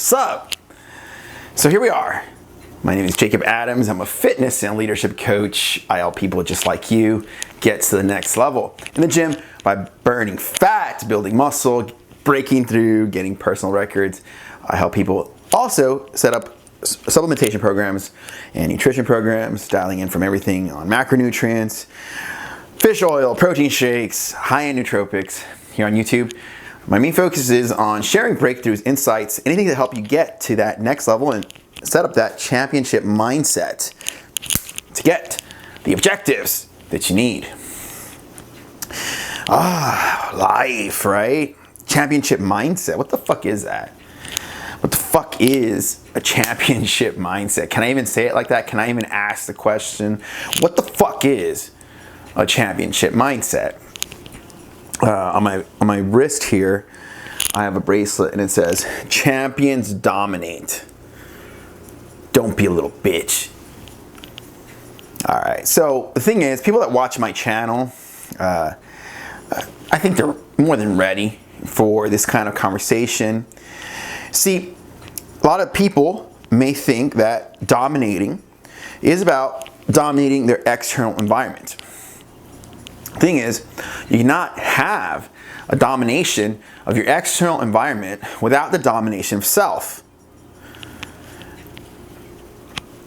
What's up? So here we are. My name is Jacob Adams. I'm a fitness and leadership coach. I help people just like you get to the next level in the gym by burning fat, building muscle, breaking through, getting personal records. I help people also set up supplementation programs and nutrition programs, dialing in from everything on macronutrients, fish oil, protein shakes, high-end nootropics here on YouTube. My main focus is on sharing breakthroughs, insights, anything to help you get to that next level and set up that championship mindset to get the objectives that you need. Life, right? Championship mindset. What the fuck is that? What the fuck is a championship mindset? Can I even say it like that? Can I even ask the question? What the fuck is a championship mindset? On my wrist here, I have a bracelet and it says, "Champions dominate. Don't be a little bitch." All right, so the thing is, people that watch my channel, I think they're more than ready for this kind of conversation. See, a lot of people may think that dominating is about dominating their external environment. Thing is, you cannot have a domination of your external environment without the domination of self.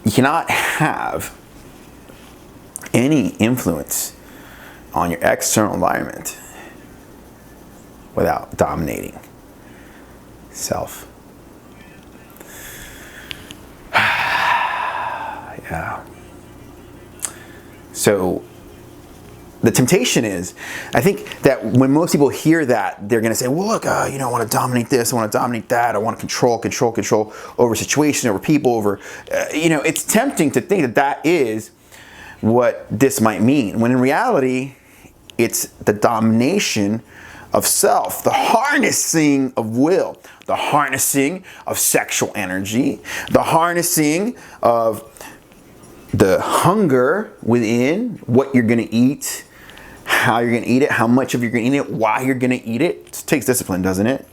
You cannot have any influence on your external environment without dominating self. Yeah. So the temptation is, I think that when most people hear that, they're going to say, well, look, I want to dominate this, I want to dominate that, I want to control over situation, over people, over, it's tempting to think that that is what this might mean, when in reality, it's the domination of self, the harnessing of will, the harnessing of sexual energy, the harnessing of the hunger within what you're going to eat, how you're going to eat it, how much of you're going to eat it, why you're going to eat it. It takes discipline, doesn't it?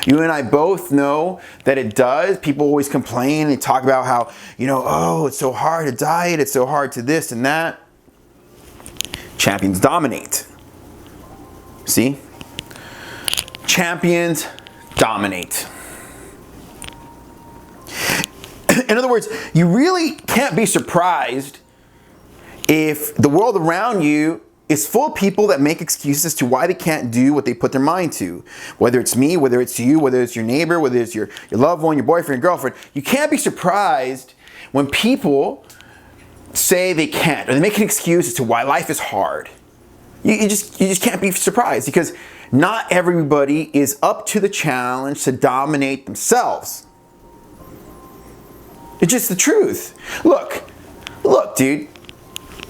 You and I both know that it does. People always complain and talk about how, it's so hard to diet, it's so hard to this and that. Champions dominate. See? Champions dominate. In other words, you really can't be surprised if the world around you is full of people that make excuses as to why they can't do what they put their mind to. Whether it's me, whether it's you, whether it's your neighbor, whether it's your loved one, your boyfriend, your girlfriend. You can't be surprised when people say they can't, or they make an excuse as to why life is hard. You just can't be surprised, because not everybody is up to the challenge to dominate themselves. It's just the truth. Look, dude,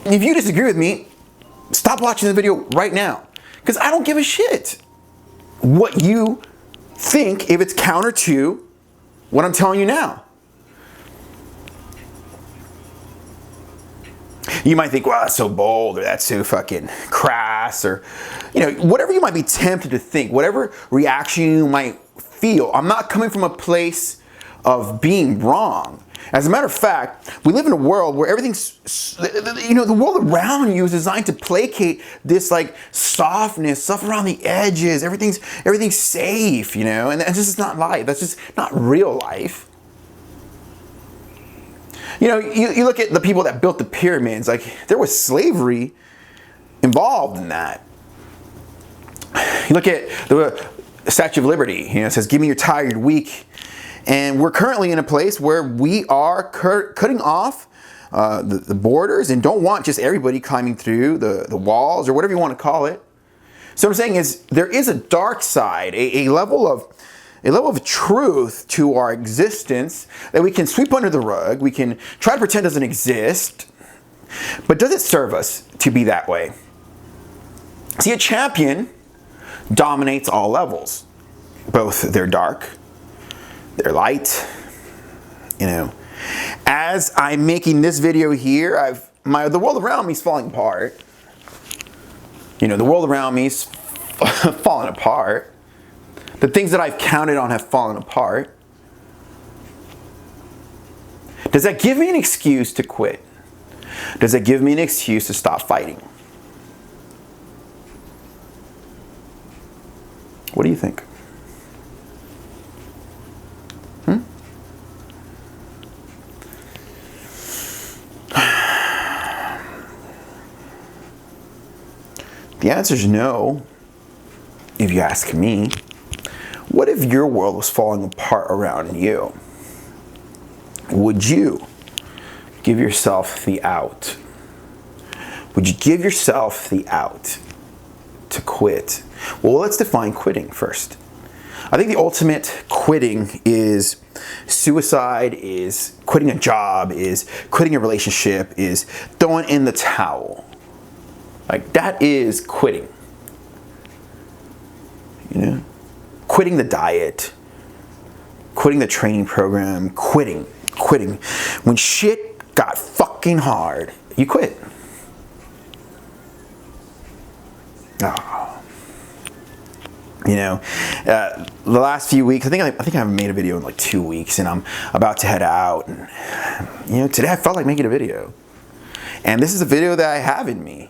if you disagree with me, stop watching the video right now, because I don't give a shit what you think if it's counter to what I'm telling you now. You might think, well, that's so bold, or that's so fucking crass, or, whatever you might be tempted to think, whatever reaction you might feel. I'm not coming from a place of being wrong. As a matter of fact, we live in a world where everything's, the world around you is designed to placate this like softness, stuff around the edges. Everything's safe, and this is not life. That's just not real life. You look at the people that built the pyramids, like there was slavery involved in that. You look at the Statue of Liberty, it says, "Give me your tired, weak." And we're currently in a place where we are cutting off the borders and don't want just everybody climbing through the walls, or whatever you want to call it. So what I'm saying is, there is a dark side, a level of truth to our existence that we can sweep under the rug. We can try to pretend doesn't exist. But does it serve us to be that way? See, a champion dominates all levels, both their dark, their light. As I'm making this video here, the world around me is falling apart. The world around me is falling apart. The things that I've counted on have fallen apart. Does that give me an excuse to quit? Does that give me an excuse to stop fighting? What do you think? The answer is no, if you ask me. What if your world was falling apart around you? Would you give yourself the out? Would you give yourself the out to quit? Well, let's define quitting first. I think the ultimate quitting is suicide, is quitting a job, is quitting a relationship, is throwing in the towel. Like, that is quitting. You know? Quitting the diet, quitting the training program, quitting. When shit got fucking hard, you quit. Oh. You know, the last few weeks, I think I haven't made a video in like 2 weeks, and I'm about to head out. And, you know, today I felt like making a video. And this is a video that I have in me,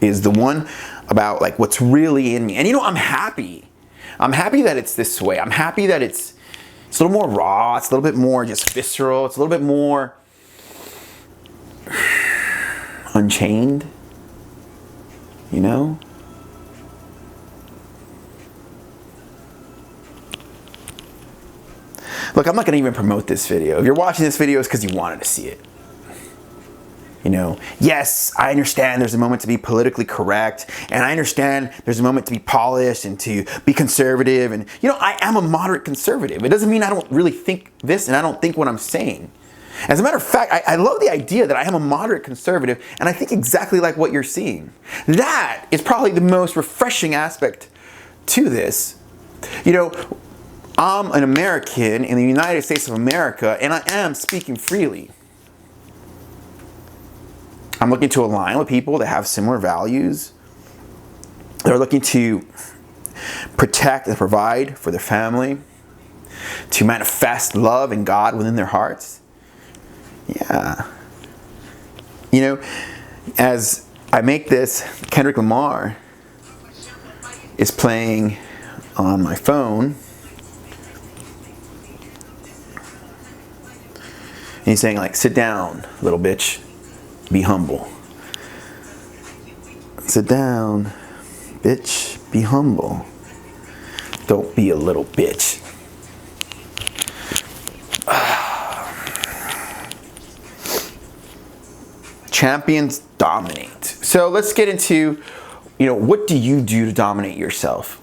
is the one about like what's really in me. And you know, I'm happy that it's this way. I'm happy that it's a little more raw. It's a little bit more just visceral. It's a little bit more unchained, you know? Look, I'm not gonna even promote this video. If you're watching this video, it's because you wanted to see it. You know, yes, I understand there's a moment to be politically correct, and I understand there's a moment to be polished and to be conservative, and you know, I am a moderate conservative. It doesn't mean I don't really think this and I don't think what I'm saying. As a matter of fact, I love the idea that I am a moderate conservative, and I think exactly like what you're seeing. That is probably the most refreshing aspect to this. You know, I'm an American in the United States of America, and I am speaking freely. I'm looking to align with people that have similar values. They're looking to protect and provide for their family, to manifest love and God within their hearts. Yeah. You know, as I make this, Kendrick Lamar is playing on my phone. And he's saying like, sit down, little bitch. Be humble. Sit down, bitch. Be humble. Don't be a little bitch. Champions dominate. So let's get into, you know, what do you do to dominate yourself?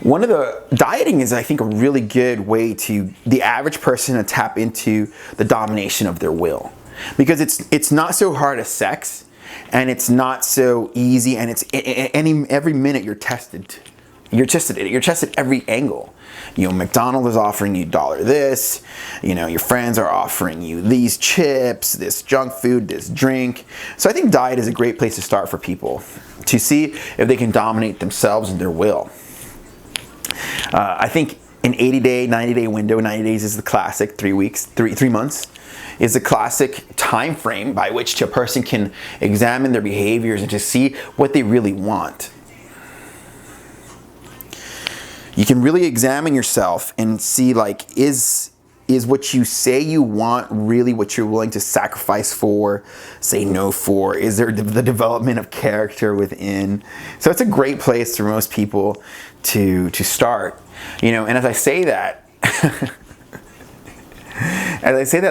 Dieting is, I think, a really good way to the average person to tap into the domination of their will. Because it's not so hard as sex, and it's not so easy, and it's every minute you're tested. You're tested every angle. You know, McDonald's is offering you $1 this. You know, your friends are offering you these chips, this junk food, this drink. So I think diet is a great place to start for people to see if they can dominate themselves and their will. I think an 80-day, 90-day window. 90 days is the classic. 3 weeks, 3 months. Is a classic time frame by which a person can examine their behaviors and to see what they really want. You can really examine yourself and see, like, is what you say you want really what you're willing to sacrifice for, say no for? Is there the development of character within? So it's a great place for most people to start. You know, and as I say that,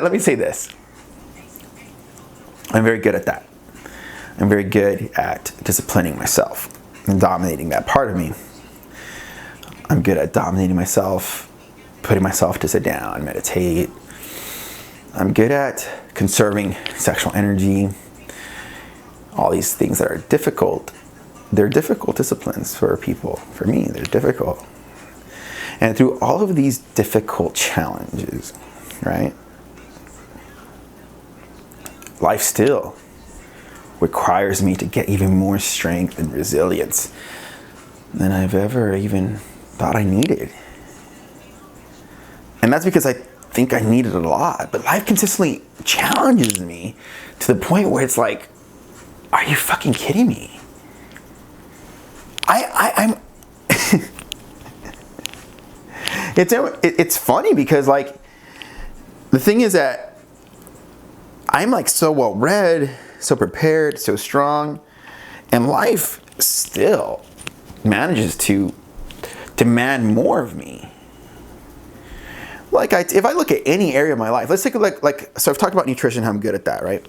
let me say this. I'm very good at that. I'm very good at disciplining myself and dominating that part of me. I'm good at dominating myself, putting myself to sit down, meditate. I'm good at conserving sexual energy. All these things that are difficult. They're difficult disciplines for people. For me, they're difficult. And through all of these difficult challenges, right? Life still requires me to get even more strength and resilience than I've ever even thought I needed. And that's because think I need it a lot, but life consistently challenges me to the point where it's like, are you fucking kidding me? I'm it's funny because like the thing is that I'm like so well read, so prepared, so strong, and life still manages to demand more of me. Like if I look at any area of my life, let's take a look. Like so, I've talked about nutrition. How I'm good at that, right?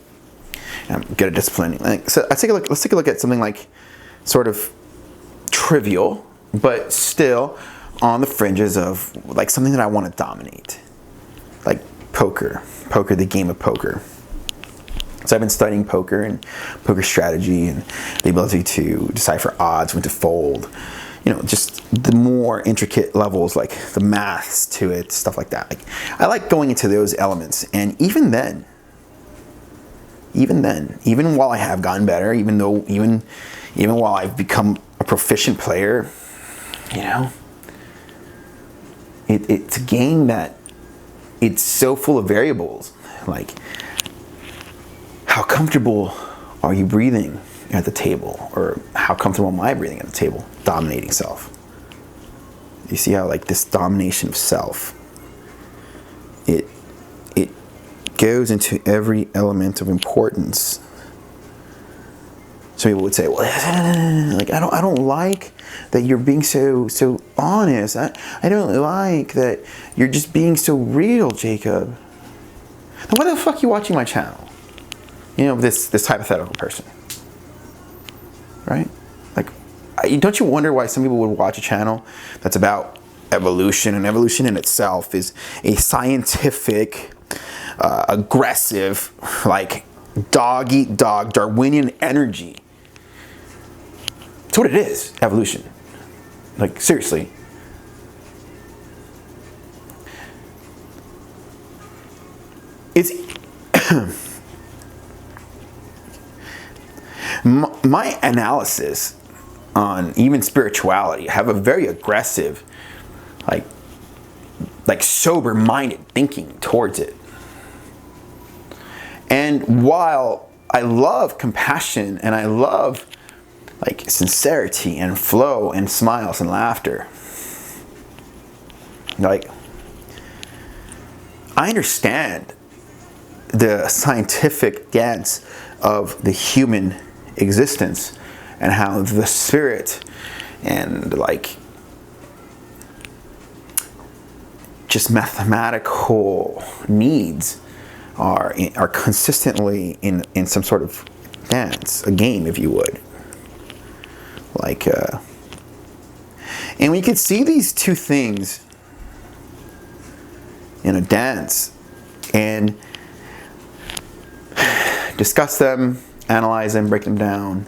I'm good at disciplining. Like, so let's take a look at something like sort of trivial, but still on the fringes of like something that I want to dominate, like poker, the game of poker. So I've been studying poker and poker strategy and the ability to decipher odds, when to fold, you know, just the more intricate levels, like the maths to it, stuff like that. Like I like going into those elements. And even while I have gotten better, even while I've become a proficient player, you know, it's a game that it's so full of variables. Like, how comfortable are you breathing at the table? Or how comfortable am I breathing at the table? Dominating self. You see how like this domination of self, it goes into every element of importance. Some people would say, well, like I don't like that you're being so honest. I don't like that you're just being so real, Jacob. Now why the fuck are you watching my channel? You know, this hypothetical person, right? Like, don't you wonder why some people would watch a channel that's about evolution, and evolution in itself is a scientific, aggressive, like dog eat dog, Darwinian energy. That's what it is, evolution. Like, seriously. It's my analysis on even spirituality have a very aggressive, like sober-minded thinking towards it. And while I love compassion and I love like sincerity and flow and smiles and laughter, like I understand the scientific dance of the human existence and how the spirit and like just mathematical needs are consistently in some sort of dance, a game, if you would. Like, and we could see these two things in a dance and discuss them, analyze them, break them down.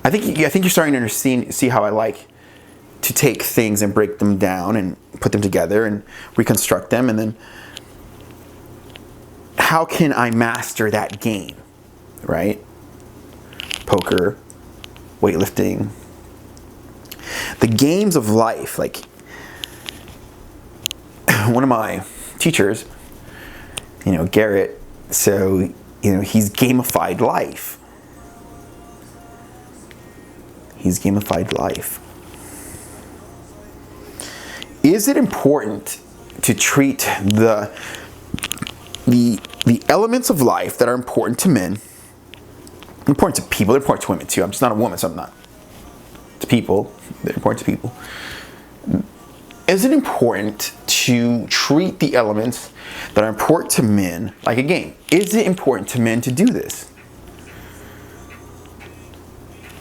I think you're starting to see how I like to take things and break them down and put them together and reconstruct them, and then how can I master that game, right? Poker, weightlifting, the games of life. Like one of my teachers, you know, Garrett, so, you know, he's gamified life. He's gamified life. Is it important to treat the elements of life that are important to men, important to people, they're important to women too. I'm just not a woman, so I'm not. To people, they're important to people. Is it important to treat the elements that are important to men like a game? Is it important to men to do this?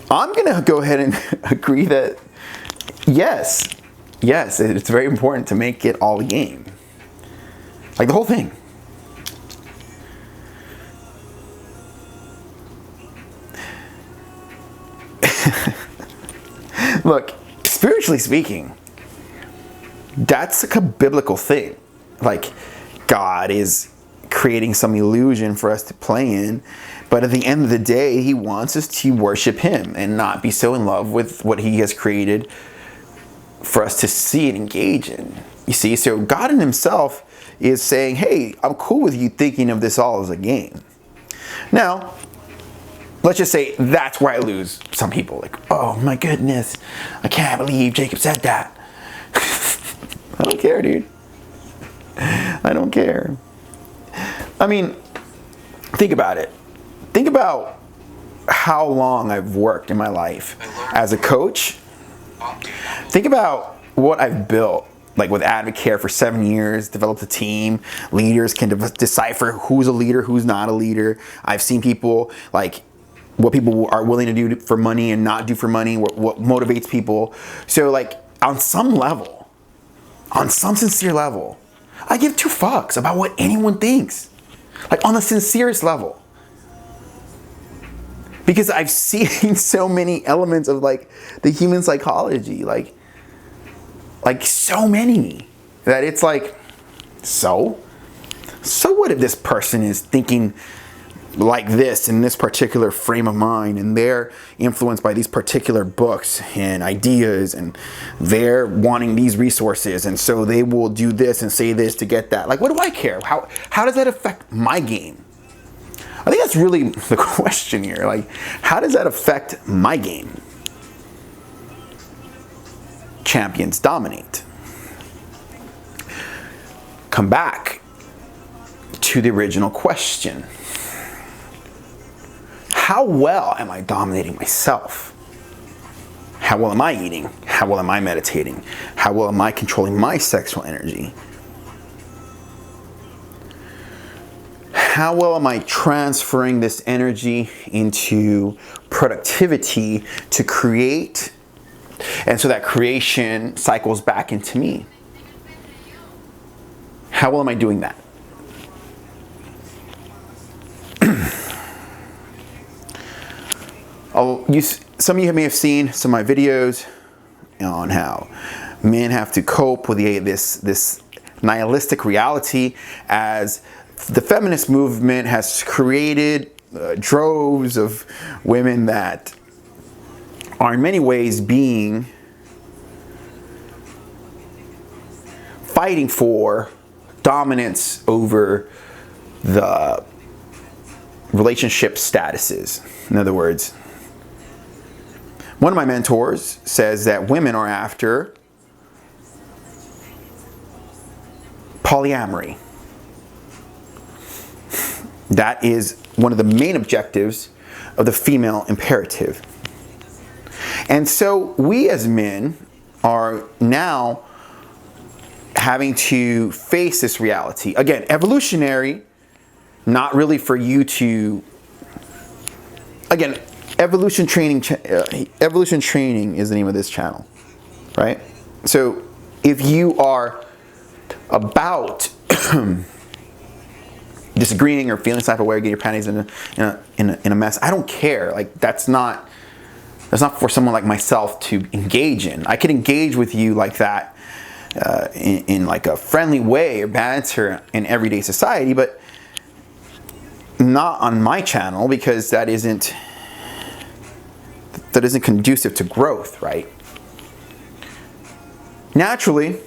I'm gonna go ahead and agree that yes, it's very important to make it all a game. Like the whole thing. Look, spiritually speaking, that's like a biblical thing. Like, God is creating some illusion for us to play in, but at the end of the day, he wants us to worship him and not be so in love with what he has created for us to see and engage in. You see, so God in himself is saying, hey, I'm cool with you thinking of this all as a game. Now, let's just say that's where I lose some people. Like, oh my goodness, I can't believe Jacob said that. I don't care, dude. I don't care. I mean, think about it. Think about how long I've worked in my life as a coach. Think about what I've built, like with Advocare for 7 years, developed a team. Leaders can decipher who's a leader, who's not a leader. I've seen people, like, what people are willing to do for money and not do for money, what motivates people. So, like, on some level, on some sincere level, I give 2 fucks about what anyone thinks. Like, on the sincerest level. Because I've seen so many elements of, like, the human psychology, like so many, that it's like, so what if this person is thinking like this in this particular frame of mind, and they're influenced by these particular books and ideas, and they're wanting these resources, and so they will do this and say this to get that. Like, what do I care? How does that affect my game? I think that's really the question here. Like, how does that affect my game? Champions dominate. Come back to the original question. How well am I dominating myself? How well am I eating? How well am I meditating? How well am I controlling my sexual energy? How well am I transferring this energy into productivity to create, and so that creation cycles back into me? How well am I doing that? Some of you may have seen some of my videos on how men have to cope with this nihilistic reality, as the feminist movement has created droves of women that are in many ways fighting for dominance over the relationship statuses. In other words, one of my mentors says that women are after polyamory. That is one of the main objectives of the female imperative. And so we as men are now having to face this reality. Again, evolutionary, not really for you to... Again, Evolution Training is the name of this channel, right? So if you are about disagreeing or feeling type of way, get your panties in a mess, I don't care. Like, that's not for someone like myself to engage in. I can engage with you like that in like a friendly way or banter in everyday society, but not on my channel, because that isn't conducive to growth, right? Naturally,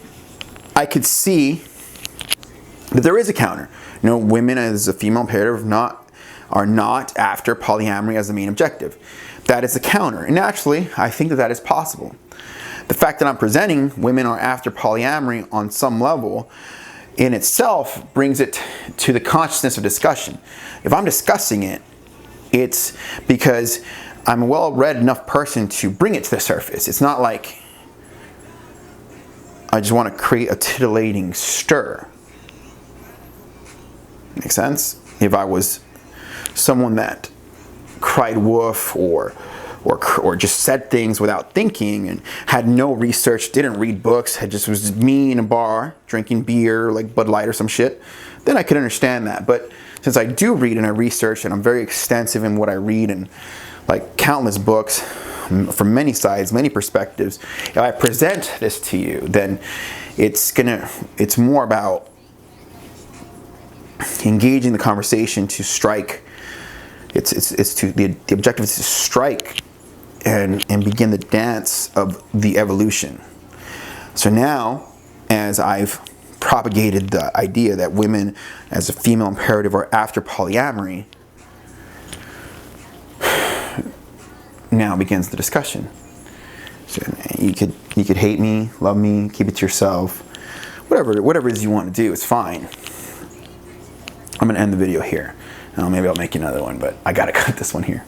I could see that there is a counter. You know, women as a female imperative are not after polyamory as the main objective. That is a counter. And naturally, I think that is possible. The fact that I'm presenting women are after polyamory on some level in itself brings it to the consciousness of discussion. If I'm discussing it, it's because I'm a well-read enough person to bring it to the surface. It's not like I just want to create a titillating stir. Make sense? If I was someone that cried wolf or just said things without thinking and had no research, didn't read books, was me in a bar drinking beer like Bud Light or some shit, then I could understand that. But since I do read and I research and I'm very extensive in what I read and like countless books from many sides, many perspectives, if I present this to you, then it's more about engaging the conversation to strike. The objective is to strike and begin the dance of the evolution. So now as I've propagated the idea that women as a female imperative are after polyamory, now begins the discussion. So you could hate me, love me, keep it to yourself, whatever it is you want to do, it's fine. I'm gonna end the video here. Maybe I'll make another one, but I gotta cut this one here.